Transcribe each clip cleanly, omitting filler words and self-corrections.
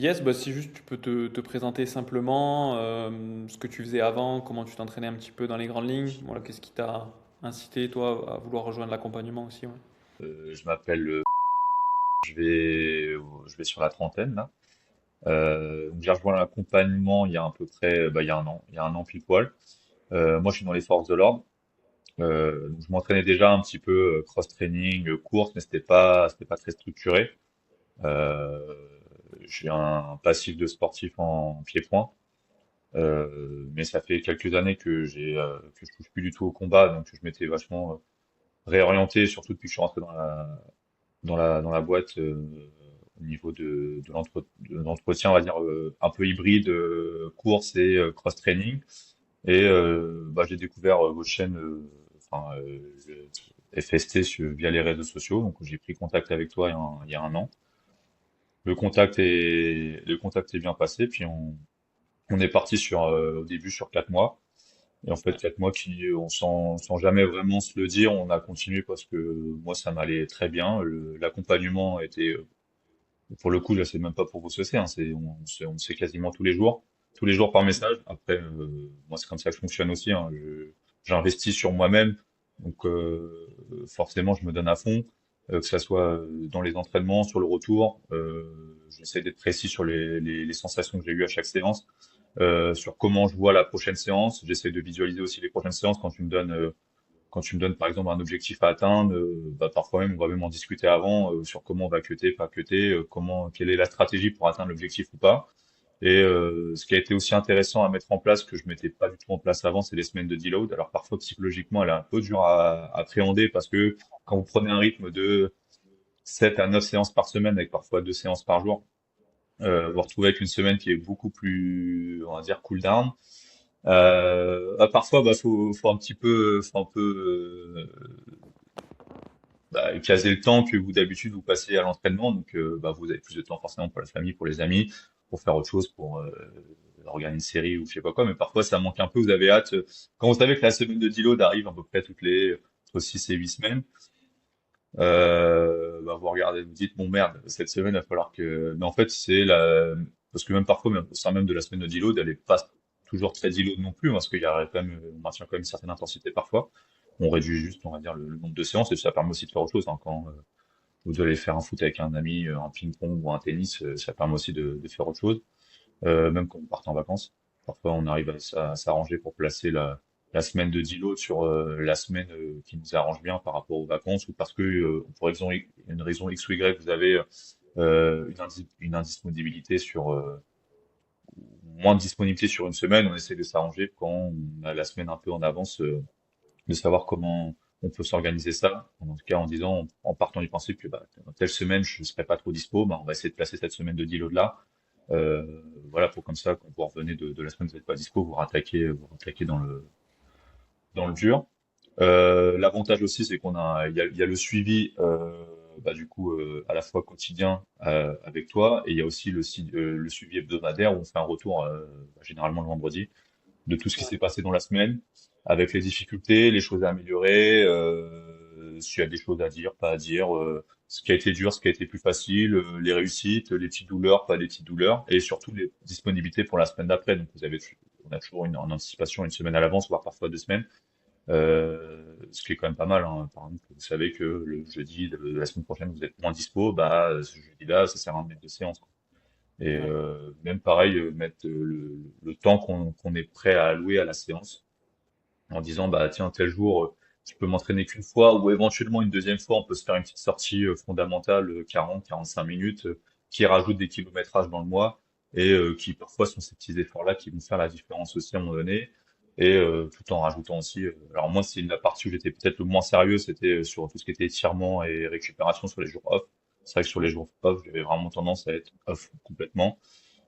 Yes, bah si juste tu peux te présenter simplement ce que tu faisais avant, comment tu t'entraînais un petit peu dans les grandes lignes. Voilà, qu'est-ce qui t'a incité toi à vouloir rejoindre l'accompagnement aussi, ouais. Je m'appelle, je vais sur la trentaine là. Donc j'ai rejoint l'accompagnement il y a à peu près, il y a un an pile poil. Moi, je suis dans les forces de l'ordre. Donc je m'entraînais déjà un petit peu cross-training, course, mais c'était pas très structuré. Euh, j'ai un passif de sportif en pied-point, mais ça fait quelques années que je touche plus du tout au combat, donc je m'étais vachement réorienté, surtout depuis que je suis rentré dans la boîte au niveau de l'entretien, on va dire un peu hybride, course et cross-training. Et j'ai découvert votre chaîne, FST via les réseaux sociaux. Donc j'ai pris contact avec toi il y a un an. Le contact est bien passé. Puis on est parti au début sur 4 mois. Et en fait, 4 mois sans jamais vraiment se le dire, on a continué parce que moi, ça m'allait très bien. L'accompagnement était, pour le coup, là, c'est même pas pour vous saucer, hein, on se sait quasiment tous les jours par message. Après, moi, c'est comme ça que je fonctionne aussi, hein. J'investis sur moi-même, donc forcément, je me donne à fond, que ça soit dans les entraînements, sur le retour. J'essaie d'être précis sur les sensations que j'ai eues à chaque séance, sur comment je vois la prochaine séance. J'essaie de visualiser aussi les prochaines séances quand tu me donnes par exemple un objectif à atteindre, parfois même on va même en discuter avant sur comment on va cutter, pas cutter, quelle est la stratégie pour atteindre l'objectif ou pas. Et ce qui a été aussi intéressant à mettre en place, que je mettais pas du tout en place avant, c'est les semaines de deload. Alors parfois psychologiquement, elle est un peu dure à appréhender parce que quand vous prenez un rythme de 7 à 9 séances par semaine avec parfois 2 séances par jour, vous vous retrouvez avec une semaine qui est beaucoup plus, on va dire, cool down. Parfois, faut un peu caser le temps que vous d'habitude vous passez à l'entraînement. Donc, vous avez plus de temps forcément pour la famille, pour les amis, pour faire autre chose, pour regarder une série ou je sais pas quoi. Mais parfois, ça manque un peu. Vous avez hâte. Quand vous savez que la semaine de deload arrive à peu près toutes les entre 6 et 8 semaines, vous regardez, vous dites, bon merde, cette semaine, il va falloir que. Mais en fait, parce que même parfois, même au sein même de la semaine de deload, elle est pas toujours très deload non plus, hein, parce qu'il y a quand même, on maintient quand même une certaine intensité parfois. On réduit juste, on va dire, le nombre de séances et ça permet aussi de faire autre chose, hein, quand vous allez faire un foot avec un ami, un ping-pong ou un tennis, ça permet aussi de faire autre chose, même quand vous partez en vacances. Parfois, on arrive à s'arranger pour placer la semaine de deload sur la semaine qui nous arrange bien par rapport aux vacances ou parce que une raison X ou Y, vous avez une indisponibilité moins de disponibilité sur une semaine, on essaie de s'arranger quand on a la semaine un peu en avance, de savoir comment on peut s'organiser ça. En tout cas, en disant, en partant du principe que dans telle semaine, je ne serai pas trop dispo, on va essayer de placer cette semaine de deload là. Voilà, pour comme ça, quand vous revenez de la semaine où vous n'êtes pas dispo, vous rattaquez dans le dur. L'avantage aussi, c'est il y a le suivi, à la fois quotidien avec toi, et il y a aussi le suivi hebdomadaire où on fait un retour, généralement le vendredi, de tout ce qui s'est passé dans la semaine, avec les difficultés, les choses à améliorer, s'il y a des choses à dire, pas à dire, ce qui a été dur, ce qui a été plus facile, les réussites, les petites douleurs, pas les petites douleurs, et surtout les disponibilités pour la semaine d'après. Donc on a toujours en anticipation une semaine à l'avance, voire parfois 2 semaines, ce qui est quand même pas mal, hein. Par exemple, vous savez que le jeudi de la semaine prochaine vous êtes moins dispo, ce jeudi-là, ça sert à rien de mettre de séance, quoi. Et Ouais. même pareil, mettre le temps qu'on est prêt à allouer à la séance, en disant bah tiens tel jour je peux m'entraîner qu'une fois ou éventuellement une deuxième fois on peut se faire une petite sortie fondamentale 40-45 minutes qui rajoute des kilométrages dans le mois et qui parfois sont ces petits efforts-là qui vont faire la différence aussi à un moment donné et tout en rajoutant aussi alors moi c'est la partie où j'étais peut-être le moins sérieux, c'était sur tout ce qui était étirement et récupération sur les jours off. C'est vrai que sur les jours off j'avais vraiment tendance à être off complètement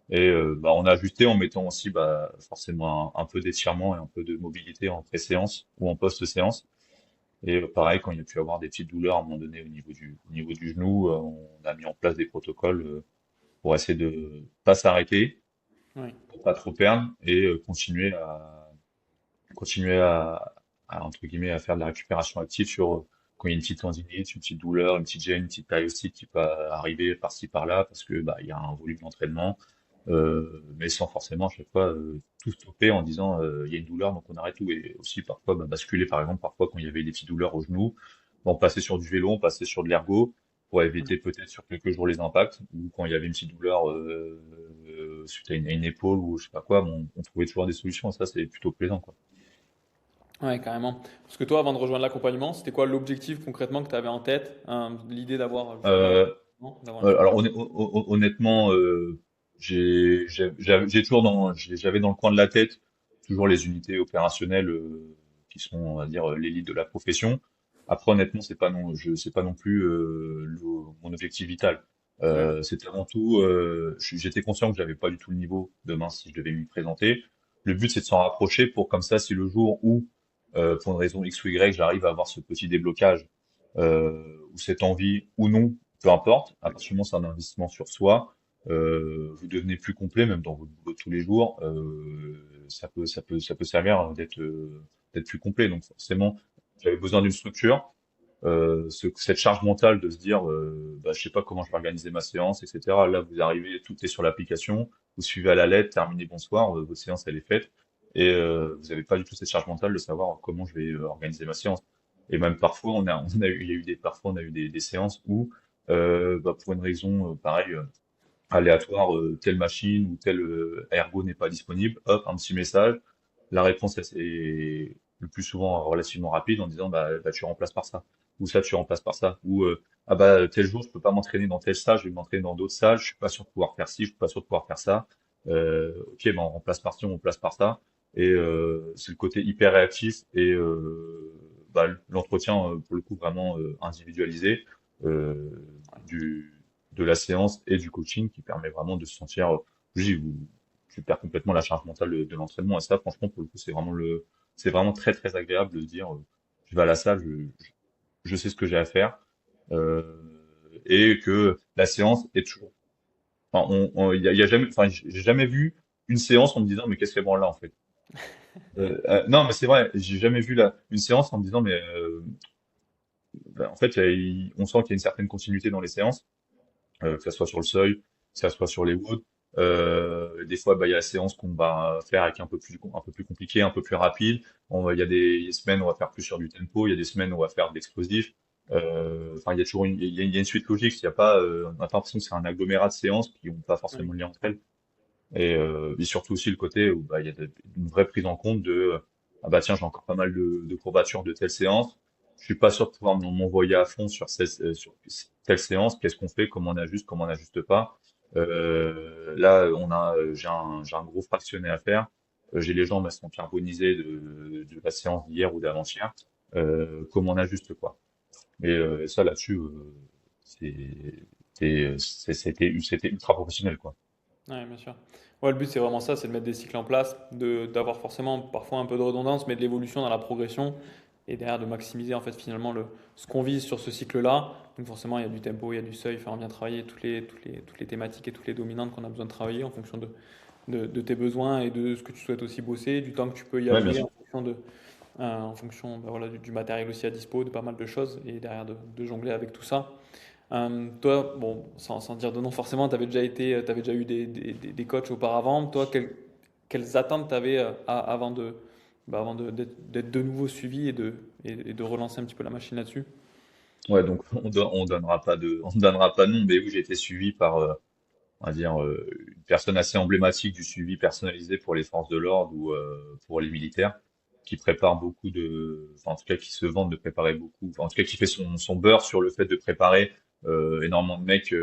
et on a ajusté en mettant aussi forcément un peu d'étirement et un peu de mobilité en pré-séance ou en post-séance. Et pareil, quand il y a pu avoir des petites douleurs à un moment donné au niveau du genou, on a mis en place des protocoles pour essayer de pas s'arrêter, Ouais. pour pas trop perdre et continuer à entre guillemets à faire de la récupération active sur quand il y a une petite tendinite, une petite douleur, une petite gêne, une petite périostite qui peut arriver par-ci par-là parce que bah il y a un volume d'entraînement, mais sans forcément à chaque fois tout stopper en disant il y a une douleur donc on arrête tout et aussi parfois bah, basculer par exemple parfois quand il y avait des petites douleurs au genou, bon passer sur du vélo, on passait sur de l'ergo pour éviter peut-être sur quelques jours les impacts ou quand il y avait une petite douleur suite à une épaule ou je sais pas quoi, bon, on trouvait toujours des solutions et ça c'est plutôt plaisant quoi. Ouais, carrément. Parce que toi, avant de rejoindre l'accompagnement, c'était quoi l'objectif concrètement que tu avais en tête? L'idée d'avoir justement Euh, non, d'avoir un suivi. Alors honnêtement, j'avais dans le coin de la tête toujours les unités opérationnelles qui sont, on va dire, l'élite de la profession. Après, honnêtement, c'est pas non plus mon objectif vital. Ouais, C'était avant tout, j'étais conscient que j'avais pas du tout le niveau demain si je devais m'y présenter. Le but, c'est de s'en rapprocher pour comme ça, si le jour où, pour une raison X ou Y, j'arrive à avoir ce petit déblocage ou cette envie ou non peu importe, à partir du moment où c'est un investissement sur soi, vous devenez plus complet, même dans votre boulot de tous les jours, ça peut servir d'être plus complet. Donc forcément, j'avais besoin d'une structure, cette charge mentale de se dire, bah, je sais pas comment je vais organiser ma séance, etc. Là, vous arrivez, tout est sur l'application, vous suivez à la lettre, terminez, bonsoir, votre séance elle est faite, et vous n'avez pas du tout cette charge mentale de savoir comment je vais organiser ma séance. Et même parfois, il y a eu parfois on a eu des séances où, bah, pour une raison pareil aléatoire, telle machine ou tel ergo n'est pas disponible, hop, un petit message. La réponse est le plus souvent relativement rapide en disant bah tu remplaces par ça ou ça tu remplaces par ça ou ah bah tel jour je peux pas m'entraîner dans telle salle, je vais m'entraîner dans d'autres salles, je suis pas sûr de pouvoir faire ci, je suis pas sûr de pouvoir faire ça. Ok, bah on remplace par ci, on remplace par ça et c'est le côté hyper réactif et bah, l'entretien pour le coup vraiment individualisé euh, du de la séance et du coaching qui permet vraiment de se sentir, oui, tu perds complètement la charge mentale de l'entraînement. Et ça, franchement, pour le coup, c'est vraiment très, très agréable de se dire, je vais à la salle, je sais ce que j'ai à faire, euh, et que la séance est toujours, enfin, il y a jamais, enfin, j'ai jamais vu une séance en me disant, mais qu'est-ce qu'elle branle là, en fait? Non, mais c'est vrai, j'ai jamais vu une séance en me disant, mais, ben, en fait, on sent qu'il y a une certaine continuité dans les séances que ça soit sur le seuil, que ça soit sur les woods. Des fois, bah, il y a la séance qu'on va faire avec un peu plus compliqué, un peu plus rapide. Il y a des semaines où on va faire plus sur du tempo, il y a des semaines où on va faire de l'explosif. Enfin, il y a toujours il y a une suite logique. Il y a pas, on n'a pas l'impression que c'est un agglomérat de séances qui n'ont pas ouais, forcément de lien entre elles. Et surtout aussi le côté où bah, il y a une vraie prise en compte de ah bah tiens j'ai encore pas mal de courbatures de telle séance, je suis pas sûr de pouvoir m'envoyer à fond sur telle séance, qu'est-ce qu'on fait, comment on n'ajuste pas. Là j'ai un gros fractionné à faire. J'ai les jambes elles sont carbonisées de la séance d'hier ou d'avant-hier. Comment on ajuste quoi. Et ça là-dessus c'est c'était ultra professionnel quoi. ouais, bien sûr. Ouais, le but c'est vraiment ça, c'est de mettre des cycles en place, d'avoir forcément parfois un peu de redondance, mais de l'évolution dans la progression et derrière de maximiser en fait finalement ce qu'on vise sur ce cycle-là. Donc forcément il y a du tempo, il y a du seuil, faire bien travailler toutes les thématiques et toutes les dominantes qu'on a besoin de travailler en fonction de tes besoins et de ce que tu souhaites aussi bosser, du temps que tu peux y Ouais, bien allouer sûr. en fonction bah, voilà, du matériel aussi à dispo, de pas mal de choses, et derrière de jongler avec tout ça. Toi, bon, sans dire de nom forcément, tu avais déjà t'avais déjà eu des coachs auparavant. Toi, quelles attentes tu avais avant d'être de nouveau suivi et de relancer un petit peu la machine là-dessus? Ouais, donc on donnera pas de nom, mais oui, j'ai été suivi par, on va dire, une personne assez emblématique du suivi personnalisé pour les forces de l'ordre ou pour les militaires, qui prépare beaucoup enfin, en tout cas qui se vante de préparer beaucoup, enfin, en tout cas qui fait son beurre sur le fait de préparer énormément de mecs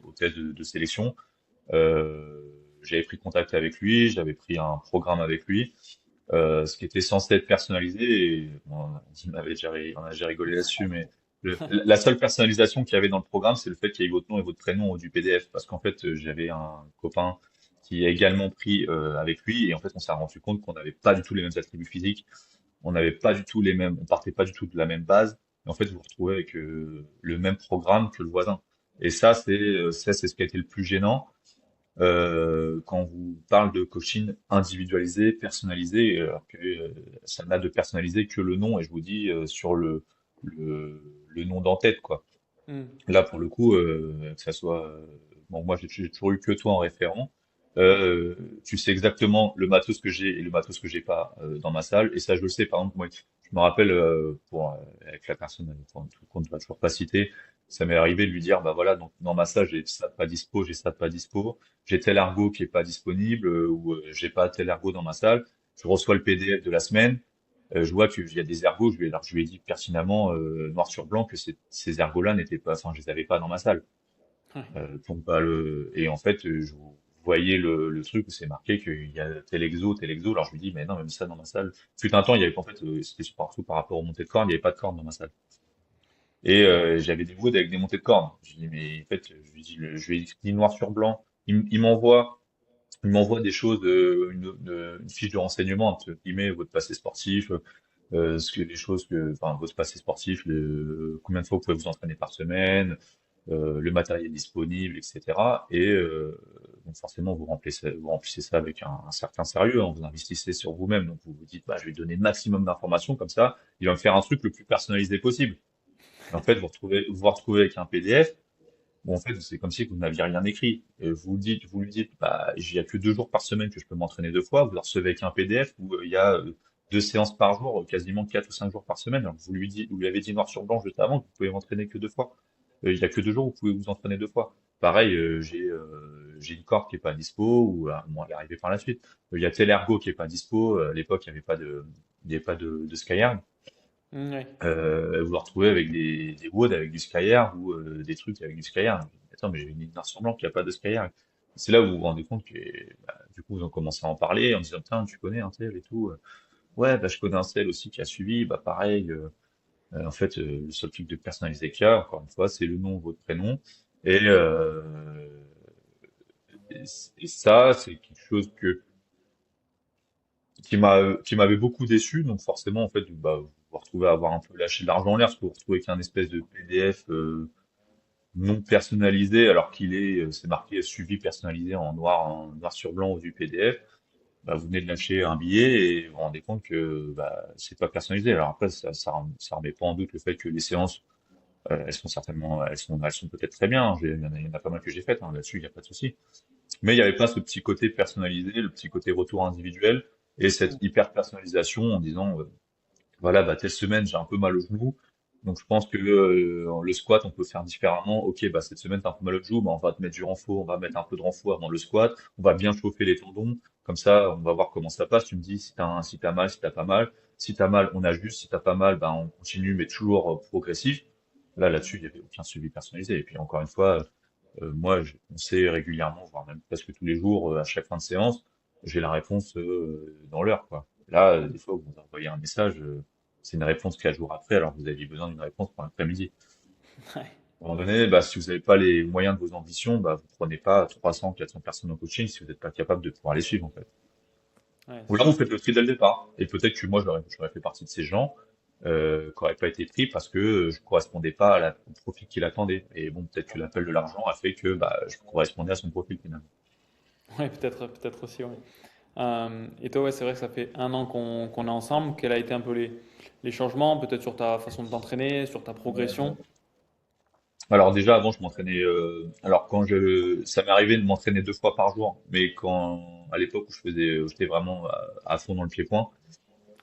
aux tests de sélection. J'avais pris contact avec lui, j'avais pris un programme avec lui ce qui était censé être personnalisé. Et, bon, on a déjà rigolé là-dessus, mais la seule personnalisation qu'il y avait dans le programme, c'est le fait qu'il y ait votre nom et votre prénom du PDF. Parce qu'en fait, j'avais un copain qui a également pris avec lui, et en fait, on s'est rendu compte qu'on n'avait pas du tout les mêmes attributs physiques, on n'avait pas du tout les mêmes, on partait pas du tout de la même base. Et en fait, vous vous retrouvez avec le même programme que le voisin. Et ça, c'est ce qui a été le plus gênant quand on vous parle de coaching individualisé, personnalisé, alors que ça n'a de personnalisé que le nom. Et je vous dis, sur le nom d'en-tête, quoi. Hmm. Là, pour le coup, que ça soit, bon, moi, j'ai toujours eu que toi en référent. Ouais. Tu sais exactement le matos que j'ai et le matos que j'ai pas dans ma salle. Et ça, je le sais. Par exemple, moi, je me rappelle avec la personne qu'on ne va toujours pas citer, ça m'est arrivé de lui dire, bah voilà, donc dans ma salle, j'ai ça pas dispo, j'ai ça pas dispo, j'ai tel ergo qui est pas disponible ou j'ai pas tel ergo dans ma salle. Je reçois le PDF de la semaine. Je vois qu'il y a des ergots, alors je lui ai dit pertinemment, noir sur blanc, que ces ergots-là n'étaient pas, enfin, je les avais pas dans ma salle. Ouais. Donc, bah, et en fait, je voyais le truc où c'est marqué qu'il y a tel exo, tel exo. Alors je lui dis, mais non, même ça dans ma salle. Fut un temps, il y avait, en fait, c'était partout par rapport aux montées de cordes, il n'y avait pas de cordes dans ma salle. Et j'avais des WOD avec des montées de cordes. Je lui dis, mais en fait, je lui dis, je lui ai dit noir sur blanc. Il m'envoie des choses, une fiche de renseignement, entre guillemets, votre passé sportif, les choses enfin, votre passé sportif, combien de fois vous pouvez vous entraîner par semaine, le matériel disponible, etc. Et donc forcément, vous remplissez ça avec un certain sérieux, hein, vous investissez sur vous-même, donc vous vous dites, bah, je vais lui donner le maximum d'informations, comme ça, il va me faire un truc le plus personnalisé possible. Et en fait, vous vous retrouvez avec un PDF. Bon, en fait, c'est comme si vous n'aviez rien écrit. Et vous lui dites, bah, il y a que 2 jours par semaine que je peux m'entraîner 2 fois. Vous le recevez avec un PDF où il y a 2 séances par jour, quasiment 4 ou 5 jours par semaine. Alors, vous lui avez dit noir sur blanc juste avant que vous pouvez m'entraîner que 2 fois. Il y a que 2 jours où vous pouvez vous entraîner 2 fois. Pareil, j'ai une corde qui est pas dispo ou bon, elle est arrivée par la suite. Il y a tel ergo qui est pas dispo. À l'époque, il y avait pas de Skyerg. Hmm, ouais. Vous vous retrouvez avec des WOD avec du Skyr ou des trucs avec du Skyr. Attends, mais j'ai une ligne noire sur blanc qu'il n'y a pas de Skyr. C'est là où vous vous rendez compte que bah, du coup vous en commencez à en parler en disant tiens tu connais un tel et tout. Ouais bah je connais un tel aussi qui a suivi. Bah pareil. En fait le seul truc de personnalisé qu'il y a encore une fois c'est le nom votre prénom et et, et ça c'est quelque chose qui m'avait beaucoup déçu. Donc forcément, en fait, bah, vous vous retrouvez à avoir un peu lâché de l'argent en l'air, parce que vous vous retrouvez qu'un espèce de PDF non personnalisé, alors c'est marqué suivi personnalisé en noir sur blanc ou du PDF. Bah, vous venez de lâcher un billet et vous vous rendez compte que bah, c'est pas personnalisé. Alors après, ça remet pas en doute le fait que les séances, elles sont certainement, elles sont peut-être très bien. Il y en a pas mal que j'ai faites, hein, là-dessus, il n'y a pas de souci. Mais il n'y avait pas ce petit côté personnalisé, le petit côté retour individuel et cette hyper personnalisation en disant voilà bah telle semaine j'ai un peu mal au genou donc je pense que le squat on peut faire différemment. Ok bah cette semaine t'as un peu mal au genou bah on va te mettre du renfort, on va mettre un peu de renfort avant le squat, on va bien chauffer les tendons comme ça on va voir comment ça passe. Tu me dis si t'as mal, si t'as pas mal, si t'as mal on ajuste, si t'as pas mal bah on continue mais toujours progressif. Là-dessus il y avait aucun suivi personnalisé et puis encore une fois on sait régulièrement, voire même presque tous les jours, à chaque fin de séance, j'ai la réponse dans l'heure, quoi. Là, des fois, vous envoyez un message, c'est une réponse 4 jours après, alors que vous aviez besoin d'une réponse pour l'après-midi. Ouais. À un moment donné, bah, si vous n'avez pas les moyens de vos ambitions, bah, vous prenez pas 300, 400 personnes au coaching si vous n'êtes pas capable de pouvoir les suivre, en fait. Ouais, Ou c'est là, vous sûr. faites le tri dès le départ. Et peut-être que moi, j'aurais fait partie de ces gens qui n'auraient pas été pris parce que je correspondais pas au profil qu'il attendait. Et bon, peut-être que l'appel de l'argent a fait que bah, je correspondais à son profil finalement. Ouais, peut-être aussi, ouais. Et toi, ouais, c'est vrai que ça fait 1 an qu'on est ensemble. Quels a été un peu les changements, peut-être sur ta façon de t'entraîner, sur ta progression? Alors déjà, avant, je m'entraînais. Alors ça m'est arrivé de m'entraîner 2 fois par jour, mais à l'époque où j'étais vraiment à fond dans le pied-point,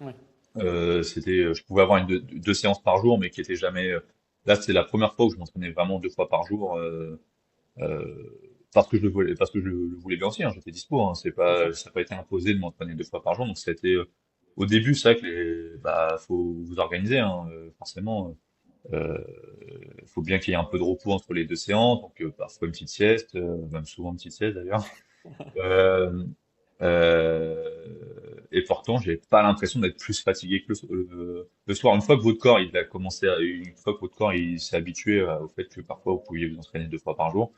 Ouais. je pouvais avoir deux séances par jour, mais qui étaient jamais. Là, c'est la première fois où je m'entraînais vraiment 2 fois par jour. Parce que je le voulais, parce que je le voulais bien aussi, hein, j'étais dispo, hein, Bien sûr. ça n'a pas été imposé de m'entraîner 2 fois par jour, donc c'était, au début, c'est vrai que bah, faut vous organiser, hein, forcément, faut bien qu'il y ait un peu de repos entre les 2 séances, donc parfois une petite sieste, même souvent une petite sieste d'ailleurs, euh, et pourtant, j'ai pas l'impression d'être plus fatigué que le soir. Une fois que votre corps il s'est habitué au fait que parfois vous pouviez vous entraîner 2 fois par jour,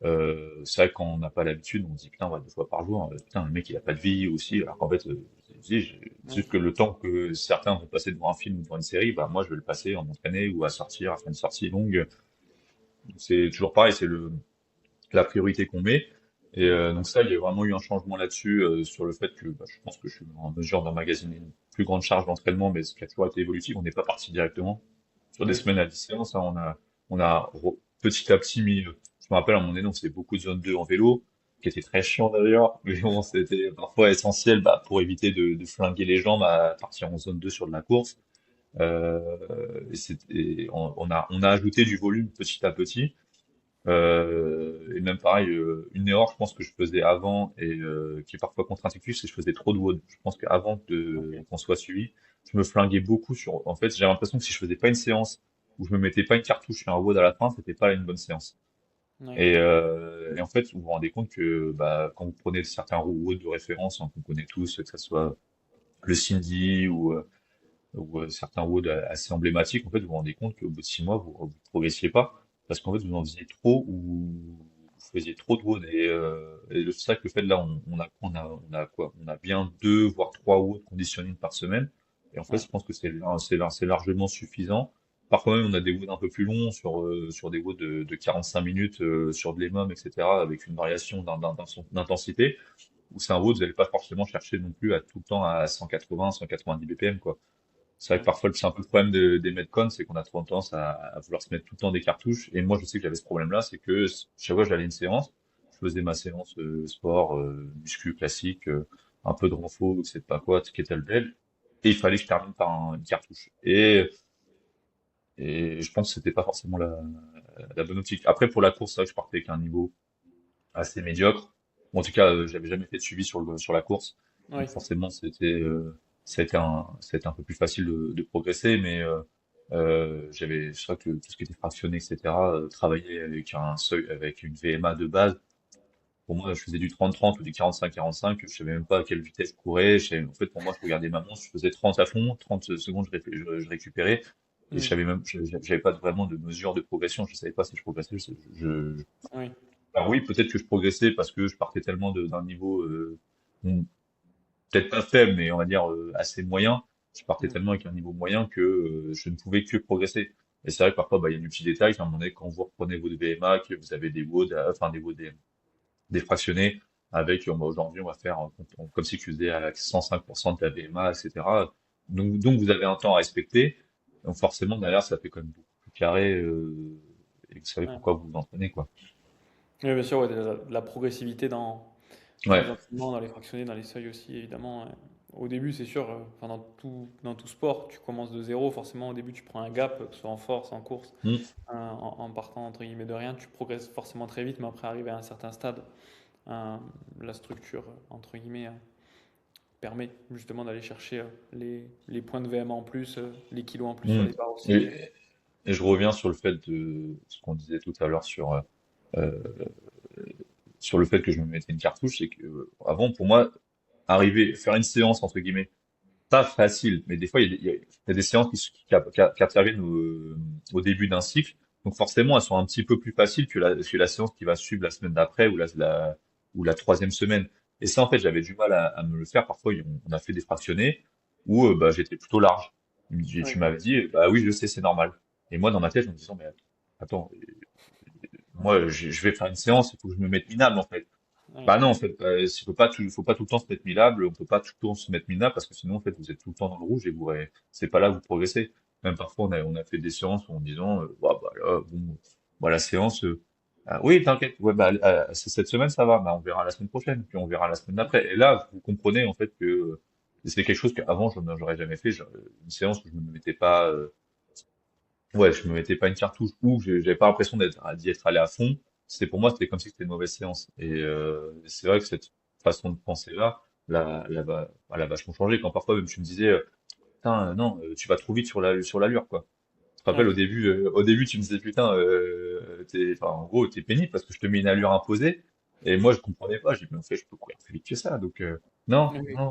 c'est vrai que quand on n'a pas l'habitude, on se dit putain, on va 2 fois par jour, putain, le mec il a pas de vie aussi, alors qu'en fait, c'est Ouais. juste que le temps que certains vont passer devant un film ou devant une série, bah moi je vais le passer en m'entraîner ou à sortir, à faire une sortie longue. C'est toujours pareil, c'est la priorité qu'on met. Et donc ça, il y a vraiment eu un changement là-dessus, sur le fait que bah, je pense que je suis en mesure d'emmagasiner une plus grande charge d'entraînement, mais ce qui a toujours été évolutif, on n'est pas parti directement. sur des Oui. semaines à 10 séances, hein, petit à petit mis, je me rappelle à un moment donné, on faisait beaucoup de zone 2 en vélo, qui était très chiant d'ailleurs, mais bon, c'était parfois essentiel, bah, pour éviter de flinguer les jambes à partir en zone 2 sur de la course. On a ajouté du volume petit à petit. Et même pareil, une erreur, je pense que je faisais avant et qui est parfois contre-intuitif, c'est que je faisais trop de WOD. Je pense qu'avant Ok. qu'on soit suivi, je me flinguais beaucoup sur. En fait, j'ai l'impression que si je faisais pas une séance où je me mettais pas une cartouche et un WOD à la fin, c'était pas une bonne séance. Oui. Et en fait, vous vous rendez compte que bah, quand vous prenez certains WOD de référence, hein, qu'on connaît tous, que ce soit le Cindy ou certains WOD assez emblématiques, en fait, vous vous rendez compte qu'au bout de 6 mois, vous progressiez pas parce qu'en fait, vous en faisiez trop ou vous faisiez trop de WOD. C'est ça que le fait de là, on a quoi? On a bien 2 voire 3 WOD conditioning par semaine. Et en fait, Ouais. je pense que c'est largement suffisant. Parfois même, on a des WOD un peu plus longs sur des WOD de 45 minutes sur de l'EMOM, etc., avec une variation d'intensité, où c'est un WOD, vous n'allez pas forcément chercher non plus à tout le temps à 180, 190 BPM, quoi. C'est vrai que Ouais. parfois, c'est un peu le problème des Metcon, c'est qu'on a trop tendance à vouloir se mettre tout le temps des cartouches. Et moi, je sais que j'avais ce problème-là, c'est que chaque fois que j'allais à une séance, je faisais ma séance sport, muscu classique, un peu de renfo, je sais pas quoi, kettlebell, et il fallait que je termine par une cartouche. Et je pense que c'était pas forcément la bonne optique. Après, pour la course, c'est vrai que je partais avec un niveau assez médiocre. Bon, en tout cas, j'avais jamais fait de suivi sur la course. Donc Oui. forcément, ça a été un peu plus facile de progresser, mais c'est vrai que tout ce qui était fractionné, etc., travailler avec un seuil, avec une VMA de base, pour moi, je faisais du 30-30 ou du 45-45, je savais même pas à quelle vitesse je courais. En fait, pour moi, je regardais ma montre, je faisais 30 à fond, 30 secondes, je récupérais, et Mm. j'avais pas vraiment de mesure de progression, je savais pas si je progressais, Oui. alors oui, peut-être que je progressais parce que je partais tellement d'un niveau, bon, peut-être pas faible, mais on va dire assez moyen. Je partais Mm. tellement avec un niveau moyen que je ne pouvais que progresser. Et c'est vrai que parfois, bah, il y a du petit détail. À un moment donné, quand vous reprenez vos VMA, que vous avez des WOD, enfin des WOD, des fractionnés, avec, bah, aujourd'hui, on va faire comme si tu faisais à 105% de ta VMA, etc. Donc, vous avez un temps à respecter. Donc, forcément, derrière, ça fait quand même beaucoup plus carré, et vous savez Ouais. pourquoi vous vous entraînez, quoi. Oui, bien sûr, ouais, la progressivité dans les Ouais. entraînements, dans les fractionnés, dans les seuils aussi, évidemment. Au début, c'est sûr, enfin, dans tout sport, tu commences de zéro. Forcément, au début, tu prends un gap, que ce soit en force, en course, Mm. en partant entre guillemets de rien. Tu progresses forcément très vite, mais après, arrivé à un certain stade, hein, la structure, entre guillemets, permet justement d'aller chercher les points de VMA en plus, les kilos en plus sur Mm. les barres aussi. Et, et je reviens sur le fait de ce qu'on disait tout à l'heure euh, sur le fait que je me mettais une cartouche, c'est que avant, pour moi, faire une séance, entre guillemets, pas facile, mais des fois, il y a des séances qui interviennent au début d'un cycle. Donc forcément, elles sont un petit peu plus faciles que la séance qui va suivre la semaine d'après ou la troisième semaine. Et ça, en fait, j'avais du mal à me le faire. Parfois, on a fait des fractionnés où bah, j'étais plutôt large. Tu Oui, m'avais dit, bah oui, je sais, c'est normal. Et moi, dans ma tête, je me disais, mais attends, moi, je vais faire une séance, il faut que je me mette minable, en fait. oui, Bah non, en fait, faut pas tout le temps se mettre minable, on peut pas tout le temps se mettre minable parce que sinon, en fait, vous êtes tout le temps dans le rouge et c'est pas là que vous progressez. Même parfois, on a fait des séances en disant, bah là, bon, bah, la séance, ah oui, t'inquiète, ouais, bah, cette semaine, ça va, bah, on verra la semaine prochaine, puis on verra la semaine d'après. Et là, vous comprenez, en fait, que c'est quelque chose qu'avant, j'aurais jamais fait, une séance où je me mettais pas, ouais, je me mettais pas une cartouche ou j'avais pas l'impression d'y être allé à fond. Pour moi, c'était comme si c'était une mauvaise séance. Et c'est vrai que cette façon de penser là, elle a vachement changé. Quand parfois même tu me disais, putain, non, tu vas trop vite sur l'allure, quoi. Je te rappelle oui, au début, tu me disais, putain, enfin, en gros, t'es pénible parce que je te mets une allure imposée. Et moi, je comprenais pas. J'ai dit, mais en fait, je peux courir plus vite que ça. Donc, non, oui, non.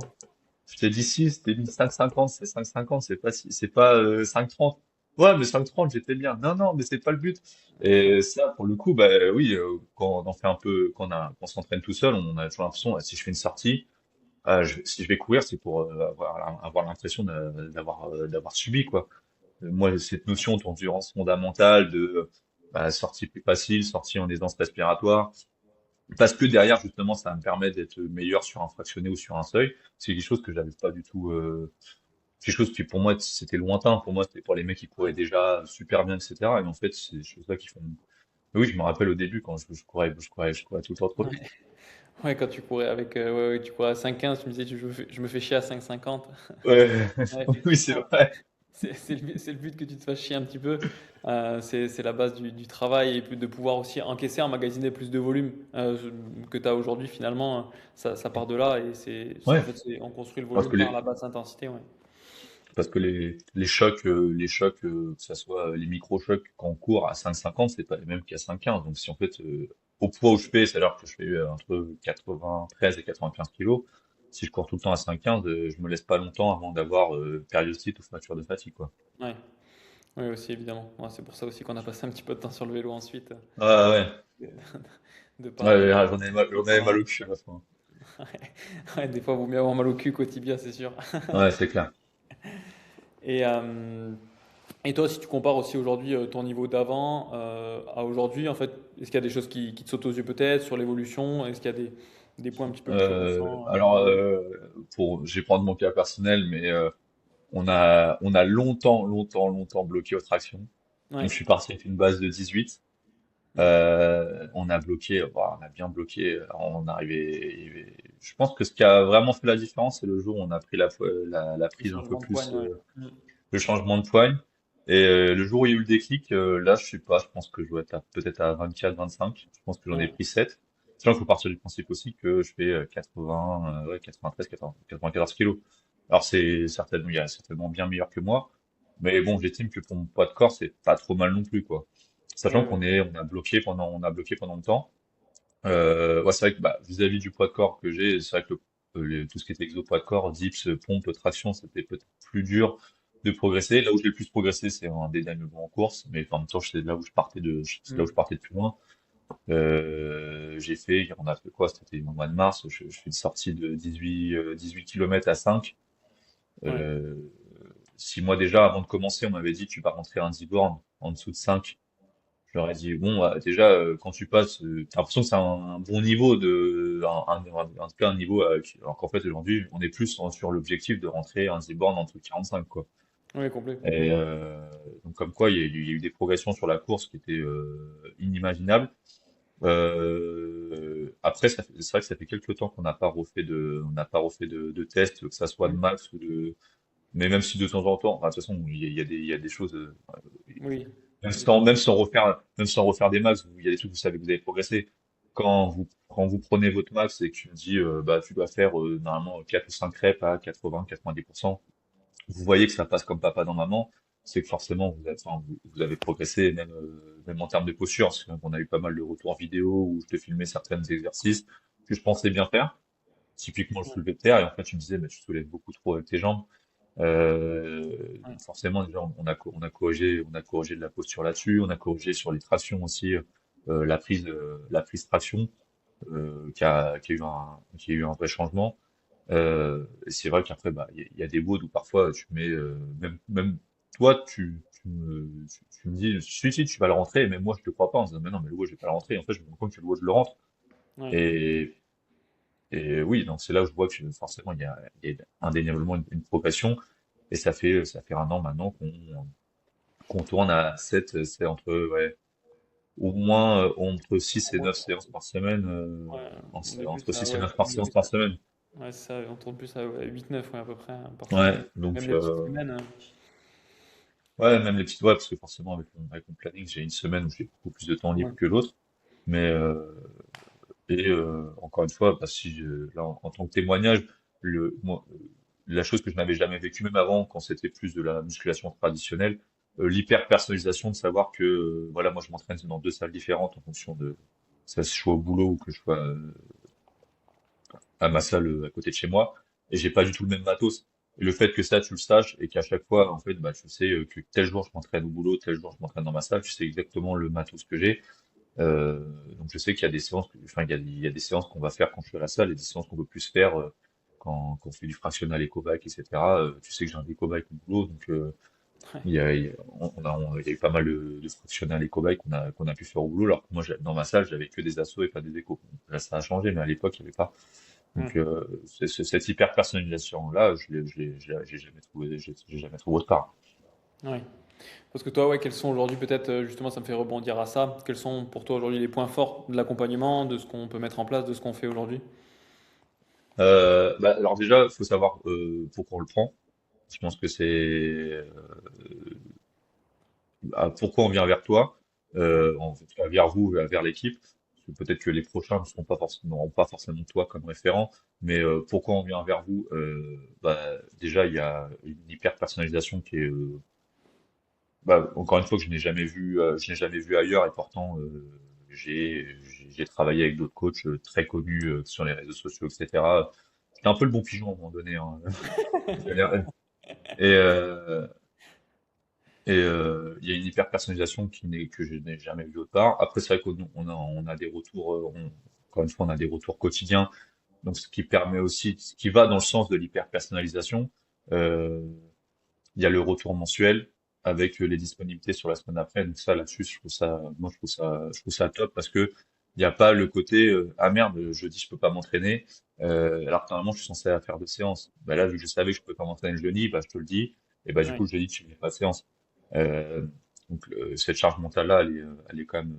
Je t'ai dit 6, t'es mis 5,50, c'est 5,50, c'est pas 5,30. Ouais, mais 5,30, j'étais bien. Non, non, mais c'est pas le but. Et ça, pour le coup, bah oui, quand on en fait un peu, quand on s'entraîne tout seul, on a toujours l'impression, si je fais une sortie, si je vais courir, c'est pour avoir l'impression d'avoir subi, quoi. Moi, cette notion d'endurance fondamentale, de sortie plus facile, sortie en aisance respiratoire, parce que derrière, justement, ça me permet d'être meilleur sur un fractionné ou sur un seuil. C'est quelque chose que j'avais pas du tout. quelque chose qui pour moi c'était lointain. Pour moi, c'était pour les mecs qui couraient déjà super bien, etc. Et en fait, c'est des choses-là qui font. Oui, je me rappelle au début quand je courais tout le temps trop Ouais. vite. Ouais, quand tu courais avec, ouais, ouais, tu courais à 5,15, tu me disais, je me fais chier à 5,50. Ouais, Ouais. oui, c'est vrai. C'est le but que tu te fasses chier un petit peu. C'est la base du travail et puis de pouvoir aussi encaisser, emmagasiner plus de volume que tu as aujourd'hui finalement. Ça part de là et Ouais, en fait, on construit le parce volume que par les, la basse intensité. Ouais. parce que les chocs, que ce soit les micro-chocs quand on court à 5,50, c'est pas les mêmes qu'à 5,15. Donc si en fait, au poids où je fais, c'est-à-dire que je fais entre 93 et 95 kilos, si je cours tout le temps à 5,15, je me laisse pas longtemps avant d'avoir périostite ou fracture de fatigue, quoi. Ouais. Oui, aussi évidemment. Ouais, c'est pour ça aussi qu'on a passé un petit peu de temps sur le vélo ensuite. Ah ouais, De, ouais, de ouais, pas j'en ai mal au cul à la fin. Ouais. Ouais, des fois, il vaut mieux avoir mal au cul qu'au tibia, c'est sûr. Ouais, c'est clair. Et, euh, et toi, si tu compares aussi aujourd'hui ton niveau d'avant à aujourd'hui, en fait, est-ce qu'il y a des choses qui te sautent aux yeux peut-être sur l'évolution? Est-ce qu'il y a des points un petit peu plus récents Alors, je vais prendre mon cas personnel, mais on a longtemps, longtemps, longtemps bloqué aux tractions. Donc, Ouais. je suis parti avec une base de 18. On a bloqué, bon, on a bien bloqué. On arrivait. Je pense que ce qui a vraiment fait la différence, c'est le jour où on a pris la Le prise un peu changement de poigne, plus, ouais. Mm. le changement de poigne. Et le jour où il y a eu le déclic, là, je sais pas, je pense que je dois être peut-être à 24, 25. Je pense que j'en ai Ouais. pris 7. Sachant qu'il faut partir du principe aussi que je fais 80, ouais, 93, 80, 94 kilos. Alors c'est certainement, il y a certainement bien meilleur que moi. Mais bon, j'estime que pour mon poids de corps, c'est pas trop mal non plus, quoi. Sachant Ouais, ouais. on a bloqué pendant le temps. Ouais, c'est vrai que bah, vis-à-vis du poids de corps que j'ai, c'est vrai que tout ce qui était exo poids de corps, dips, pompe, traction, c'était peut-être plus dur de progresser. Là où j'ai le plus progressé, c'est un déniable en course, mais en même temps, c'est là où Mm. je partais de plus loin. On a fait quoi? C'était au mois de mars. Je fais une sortie de 18 km à 5. Ouais. Euh, 6 mois déjà, avant de commencer, on m'avait dit tu vas rentrer un 10 bornes en dessous de 5. Je leur ai dit, bon, déjà, quand tu passes, t'as l'impression que c'est un bon niveau en tout cas un niveau, alors qu'en fait, aujourd'hui, on est plus sur l'objectif de rentrer un Z-Born entre 45, quoi. Ouais, complet. Et donc, comme quoi, il y a eu des progressions sur la course qui étaient inimaginables. Après, c'est vrai que ça fait quelques temps qu'on n'a pas refait de tests, que ça soit de Mm. max mais même si de temps en temps, enfin, de toute façon, il y a des choses, Oui. même Des sans, choses. même sans refaire des max, il y a des trucs, vous savez que vous avez progressé. Quand vous prenez votre max et que tu me dis, bah, tu dois faire normalement 4 ou 5 reps à 80, 90%, vous voyez que ça passe comme papa dans maman, c'est que forcément vous avez progressé, même en termes de posture, parce qu'on a eu pas mal de retours vidéo où je te filmais certains exercices que je pensais bien faire, typiquement le Ouais. soulevé de terre, et en fait tu me disais, mais tu soulèves beaucoup trop avec tes jambes. Ouais. Donc forcément, déjà, on a corrigé de la posture là-dessus, on a corrigé sur les tractions aussi, la prise traction, qui a eu un vrai changement. Et c'est vrai qu'après, bah, il y a des WOD où parfois tu mets, même toi, tu me dis, si, tu vas le rentrer, mais moi je te crois pas en disant, mais non, mais le WOD, je vais pas le rentrer. En fait, je me rends compte que le WOD, je le rentre. Ouais. Et, et oui, donc c'est là où je vois que forcément, il y a indéniablement une progression. Et ça fait un an maintenant qu'on tourne à 7, c'est ouais, au moins entre 6 et 9 séances par semaine, Ouais, on est plus entre à, 6 et ouais, 9 par on est séance plus par semaine. ouais, c'est ça, on tourne plus à ouais, 8-9 ouais, à peu près hein, par semaine. Ouais, donc, Même les petites semaines. ouais, même les petites, ouais, parce que forcément, avec mon planning, j'ai une semaine où j'ai beaucoup plus de temps libre Ouais, que l'autre. Mais, encore une fois, bah, là, en tant que témoignage, moi, la chose que je n'avais jamais vécue, même avant, quand c'était plus de la musculation traditionnelle, l'hyper-personnalisation de savoir que, voilà, moi, je m'entraîne dans 2 salles différentes en fonction de, ça, je sois au boulot ou que je sois à ma salle à côté de chez moi, et j'ai pas du tout le même matos. Et le fait que ça, tu le saches, et qu'à chaque fois, en fait, bah, tu sais que tel jour je m'entraîne au boulot, tel jour je m'entraîne dans ma salle, tu sais exactement le matos que j'ai. Euh, donc je sais qu'il y a des séances, enfin il y a des séances qu'on va faire quand je suis à la salle et des séances qu'on peut plus faire quand on fait du fractionnel éco-bike, etc. Tu sais que j'ai un éco-bike au boulot, donc ouais, il y a eu pas mal de fractionnel éco-bike qu'on a pu faire au boulot, alors que moi dans ma salle j'avais que des assos et pas des échos. Là ça a changé, mais à l'époque il n'y avait pas. Ouais. Donc, cette hyper personnalisation-là, j'ai jamais trouvé, j'ai jamais trouvé autre part. Ouais. Parce que toi, ouais, quels sont aujourd'hui, peut-être, justement, ça me fait rebondir à ça, quels sont pour toi aujourd'hui les points forts de l'accompagnement, de ce qu'on peut mettre en place, de ce qu'on fait aujourd'hui? Alors déjà, il faut savoir pourquoi on le prend. Je pense que c'est pourquoi on vient vers toi, Ouais. vers vous, vers l'équipe. Parce que peut-être que les prochains n'auront pas forcément toi comme référent, mais pourquoi on vient vers vous? Déjà, il y a une hyper personnalisation qui est, encore une fois, que je n'ai jamais vu ailleurs, et pourtant, j'ai travaillé avec d'autres coachs très connus sur les réseaux sociaux, etc. J'étais un peu le bon pigeon à un moment donné, hein. Et, euh, il y a une hyper personnalisation que je n'ai jamais vue autre part. Après, c'est vrai on a des retours, encore une fois, on a des retours quotidiens. Donc, ce qui permet aussi, ce qui va dans le sens de l'hyper personnalisation. Euh, il y a le retour mensuel avec les disponibilités sur la semaine d'après. Donc ça, là-dessus, je trouve ça top parce que il n'y a pas le côté ah merde, jeudi je peux pas m'entraîner, alors que normalement je suis censé faire 2 séances. Bah là, vu que je savais que je peux pas m'entraîner le jeudi, bah je te le dis, et bah du Ouais. coup le jeudi tu fais pas de séance. Euh, cette charge mentale là, elle est quand même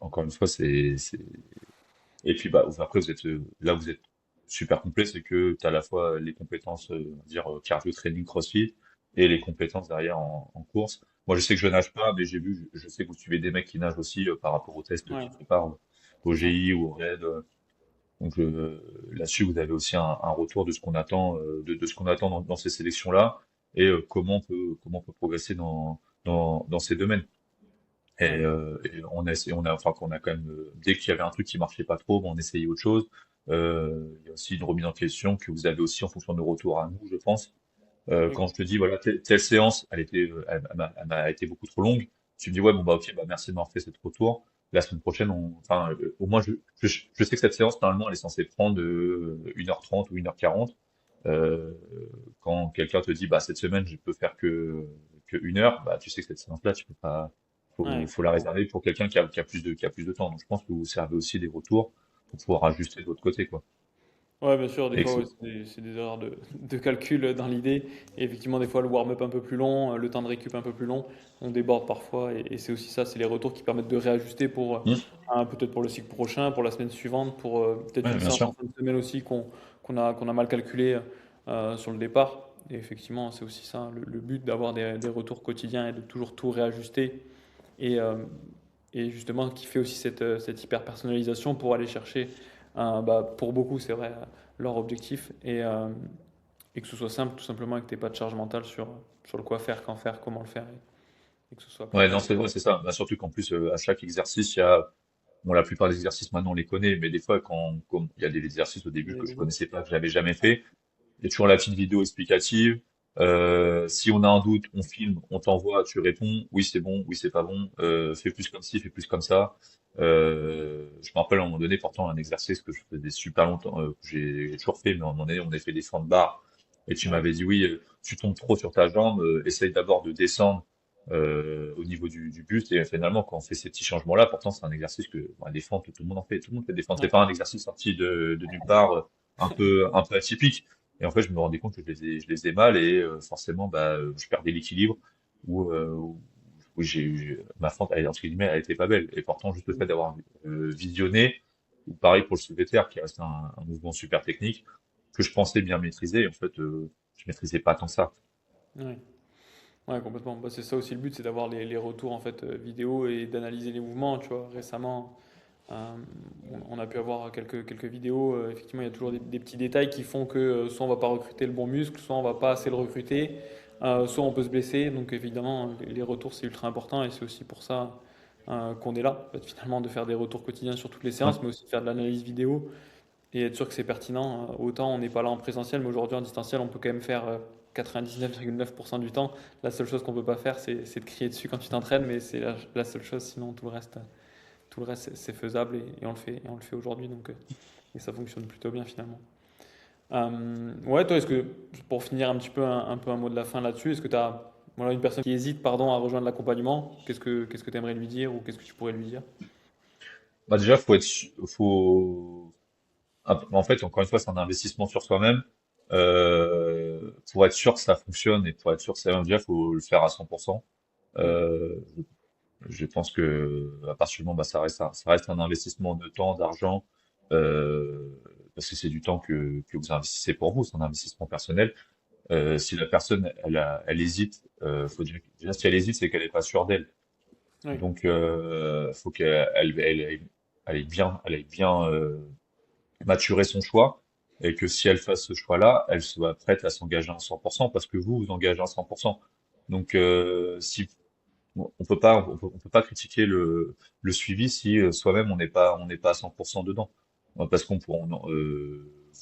encore une fois c'est et puis bah après vous êtes là vous êtes super complet, c'est que tu as à la fois les compétences on va dire cardio training CrossFit et les compétences derrière en course. Moi je sais que je nage pas, mais je sais que vous suivez des mecs qui nagent aussi par rapport aux tests Ouais. qu'ils préparent au C'est ça. GI ou au RAID. Donc là-dessus vous avez aussi un retour de ce qu'on attend de ce qu'on attend dans ces sélections-là et comment on peut progresser dans ces domaines. Ouais. Et enfin, qu'on a quand même, dès qu'il y avait un truc qui marchait pas trop, bon, on essayait autre chose. Il y a aussi une remise en question que vous avez aussi en fonction de nos retours à nous, je pense. Quand je te dis, voilà, telle séance, elle m'a été beaucoup trop longue. Tu me dis, ouais, bon, bah, ok, bah, merci de m'avoir fait cette retour. La semaine prochaine, au moins, je sais que cette séance, normalement, elle est censée prendre 1h30 ou 1h40. Euh, quand quelqu'un te dit, bah, cette semaine, je peux faire que 1 heure, bah, tu sais que cette séance-là, tu peux pas, Ouais. faut la réserver pour quelqu'un qui a plus de temps. Donc, je pense que vous servez aussi des retours pour pouvoir ajuster de votre côté, quoi. Ouais, bien sûr, des Et que fois, ouais, c'est- c'est des erreurs de calcul dans l'idée. Et effectivement, des fois, le warm-up un peu plus long, le temps de récup un peu plus long, on déborde parfois. Et c'est aussi ça, c'est les retours qui permettent de réajuster pour peut-être pour le cycle prochain, pour la semaine suivante, pour peut-être Ouais, une bien séance en sûr. fin de semaine aussi qu'on a mal calculé sur le départ. Et effectivement, c'est aussi ça, le but d'avoir des retours quotidiens et de toujours tout réajuster. Et, euh, et justement, qui fait aussi cette hyper personnalisation pour aller chercher, pour beaucoup, c'est vrai, leur objectif et que ce soit simple, tout simplement, et que tu n'aies pas de charge mentale sur le quoi faire, quand faire, comment le faire, et que ce soit Ouais, après. non, c'est vrai, c'est ça. Bah, surtout qu'en plus, à chaque exercice, il y a, bon, la plupart des exercices maintenant on les connaît, mais des fois, comme il y a des exercices au début Il y a que des je nouveaux. connaissais pas, que j'avais jamais fait, il y a toujours la petite vidéo explicative. Si on a un doute, on filme, on t'envoie, tu réponds, oui c'est bon, oui c'est pas bon, fais plus comme ci, fais plus comme ça. Je me rappelle à un moment donné, pourtant un exercice que je faisais super longtemps, que j'ai toujours fait, mais à un moment donné, on a fait des fentes de barre, et tu Ouais, m'avais dit oui, tu tombes trop sur ta jambe, essaye d'abord de descendre au niveau du buste, et finalement quand on fait ces petits changements-là, pourtant c'est un exercice que bon, des fentes, tout le monde en fait, tout le monde fait des fentes, c'est ouais, pas un exercice sorti de nulle part, un peu atypique. Et en fait, je me rendais compte que je les ai mal et forcément, je perdais l'équilibre où ma fente, elle, entre guillemets, elle était pas belle. Et pourtant, juste le fait d'avoir visionné, ou pareil pour le soulevé de terre, qui reste un mouvement super technique, que je pensais bien maîtriser, et en fait, je maîtrisais pas tant que ça. ouais. Ouais, complètement. C'est ça aussi le but, c'est d'avoir les retours en fait vidéo et d'analyser les mouvements. Tu vois, récemment, on a pu avoir quelques vidéos. Effectivement, il y a toujours des petits détails qui font que soit on va pas recruter le bon muscle, soit on va pas assez le recruter, soit on peut se blesser. Donc évidemment, les retours, c'est ultra important et c'est aussi pour ça qu'on est là, en fait, finalement, de faire des retours quotidiens sur toutes les Ouais. séances, mais aussi faire de l'analyse vidéo et être sûr que c'est pertinent. Autant on n'est pas là en présentiel, mais aujourd'hui en distanciel, on peut quand même faire 99,9% du temps. La seule chose qu'on peut pas faire, c'est de crier dessus quand tu t'entraînes, mais c'est la seule chose. Sinon, tout le reste, c'est faisable et on le fait, et on le fait aujourd'hui. Donc, et ça fonctionne plutôt bien finalement. Ouais, toi, est-ce que, pour finir un petit peu un peu un mot de la fin là-dessus, est-ce que tu as voilà, une personne qui hésite pardon, à rejoindre l'accompagnement? Qu'est-ce que tu aimerais lui dire ou qu'est-ce que tu pourrais lui dire? Bah déjà, faut En fait, encore une fois, c'est un investissement sur soi-même. Pour être sûr que ça fonctionne et pour être sûr que ça va bien, faut le faire à 100%. Mm. Euh, je pense que à partir du moment, bah, ça reste un investissement de temps, d'argent, parce que c'est du temps que vous investissez pour vous, c'est un investissement personnel. Si la personne, elle hésite, faut dire, déjà si elle hésite, c'est qu'elle est pas sûre d'elle. Oui, Donc, faut elle ait bien maturer son choix et que si elle fasse ce choix-là, elle soit prête à s'engager à 100% parce que vous vous engagez à 100%. Donc, si on peut pas critiquer le suivi si soi-même on n'est pas à 100% dedans. Parce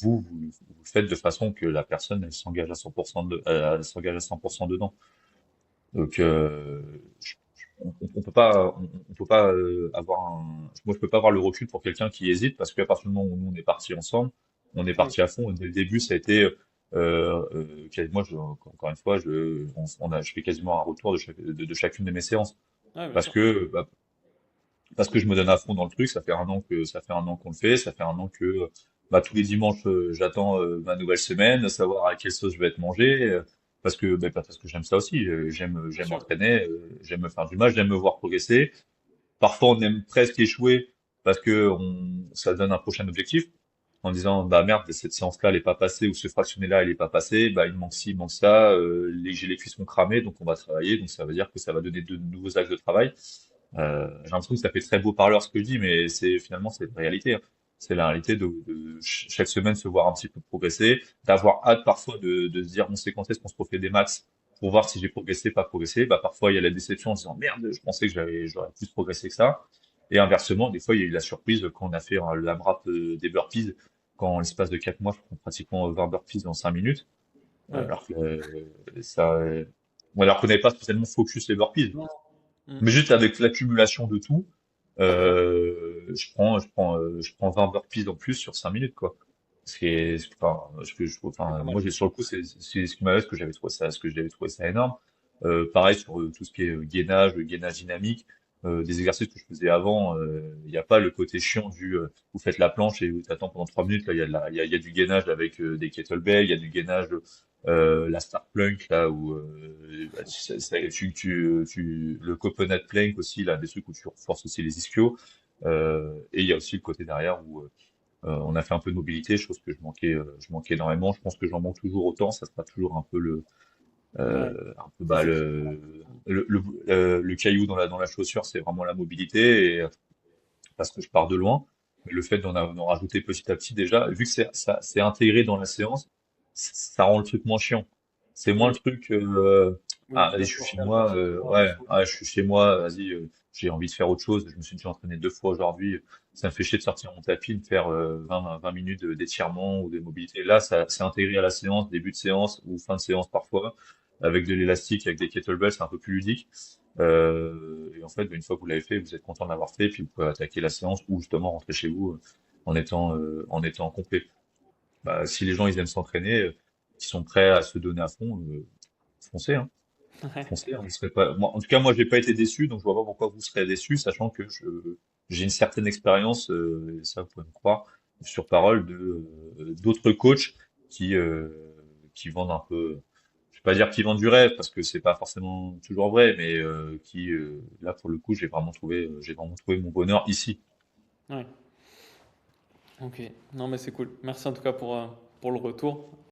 vous le faites de façon que la personne elle s'engage à 100% elle s'engage à 100% dedans. Donc on peut pas moi je peux pas avoir le recul pour quelqu'un qui hésite parce qu'à partir du moment où nous on est parti ensemble, on est oui, parti à fond. Et dès le début ça a été encore une fois je fais quasiment un retour de chacune de mes séances ouais, bien parce sûr. que bah, parce que je me donne à fond dans le truc. Ça fait un an qu'on le fait. Ça fait un an que bah, tous les dimanches, j'attends ma nouvelle semaine, savoir à quelle sauce je vais être mangé. Parce que bah, parce que j'aime ça aussi. Bien J'aime sûr. m'entraîner, j'aime me faire du mal, j'aime me voir progresser. Parfois, on aime presque échouer parce que ça donne un prochain objectif. En disant, bah merde, cette séance-là, elle est pas passée, ou ce fractionné-là, elle est pas passé, bah il manque ci, il manque ça, j'ai les cuisses sont cramées, donc on va travailler, donc ça veut dire que ça va donner de nouveaux axes de travail. J'ai l'impression que ça fait très beau parleur ce que je dis, mais c'est la réalité, hein. C'est la réalité chaque semaine se voir un petit peu progresser, d'avoir hâte parfois de se dire, on sait quand est-ce qu'on se refait des maths pour voir si j'ai progressé, pas progressé. Bah, parfois, il y a la déception en se disant, merde, je pensais que j'aurais plus progressé que ça. Et inversement, des fois, il y a eu la surprise quand on a fait le AMRAP des burpees, quand en l'espace de 4 mois, je prends pratiquement 20 burpees dans 5 minutes, Oui. alors que alors qu'on n'avait pas spécialement focus les burpees. Non. Mm. Mais juste avec l'accumulation de tout, je prends 20 burpees en plus sur 5 minutes, quoi. Enfin, C'est enfin, pas mal. moi, sur le coup, c'est ce qui m'avait, ce que j'avais trouvé ça énorme. Pareil sur tout ce qui est gainage dynamique, des exercices que je faisais avant, il n'y a pas le côté chiant vous faites la planche et vous t'attends pendant 3 minutes. Là, il y a du gainage avec des kettlebells, il y a du gainage, la Star Plank là où bah, le coconut plank aussi là, des trucs où tu renforces aussi les ischios. Et il y a aussi le côté derrière où on a fait un peu de mobilité, chose que je manquais énormément. Je pense que j'en manque toujours autant. Ça sera toujours un peu Ouais. un peu Ça, bah, c'est clair. le caillou dans la chaussure, c'est vraiment la mobilité, et parce que je pars de loin. Mais le fait d'en rajouter petit à petit déjà, vu que c'est intégré dans la séance, ça rend le truc moins chiant. C'est moins le Oui, truc, oui, ah, tu allez, dois je suis toujours chez faire quoi que moi, ce soit. ouais, ah, je suis chez moi, vas-y, j'ai envie de faire autre chose. Je me suis déjà entraîné 2 fois aujourd'hui. Ça me fait chier de sortir mon tapis, de faire 20 minutes d'étirement ou de mobilité. Là, ça, c'est intégré à la séance, début de séance ou fin de séance parfois, avec de l'élastique, avec des kettlebells, c'est un peu plus ludique. Et en fait, une fois que vous l'avez fait, vous êtes content de l'avoir fait, puis vous pouvez attaquer la séance ou justement rentrer chez vous en étant complet. Bah, si les gens ils aiment s'entraîner, qui sont prêts à se donner à fond, foncez, hein. Ouais. Foncez, hein. Vous serez pas... Moi, en tout cas, moi, j'ai pas été déçu, donc je vois pas pourquoi vous serez déçu, sachant que j'ai une certaine expérience, et ça vous pouvez me croire, sur parole d'autres coachs qui euh, qui vendent un peu, je vais pas dire qu'ils vendent du rêve parce que c'est pas forcément toujours vrai, mais là pour le coup, j'ai vraiment trouvé mon bonheur ici. Ouais. Ok. Non, mais c'est cool. Merci en tout cas pour le retour.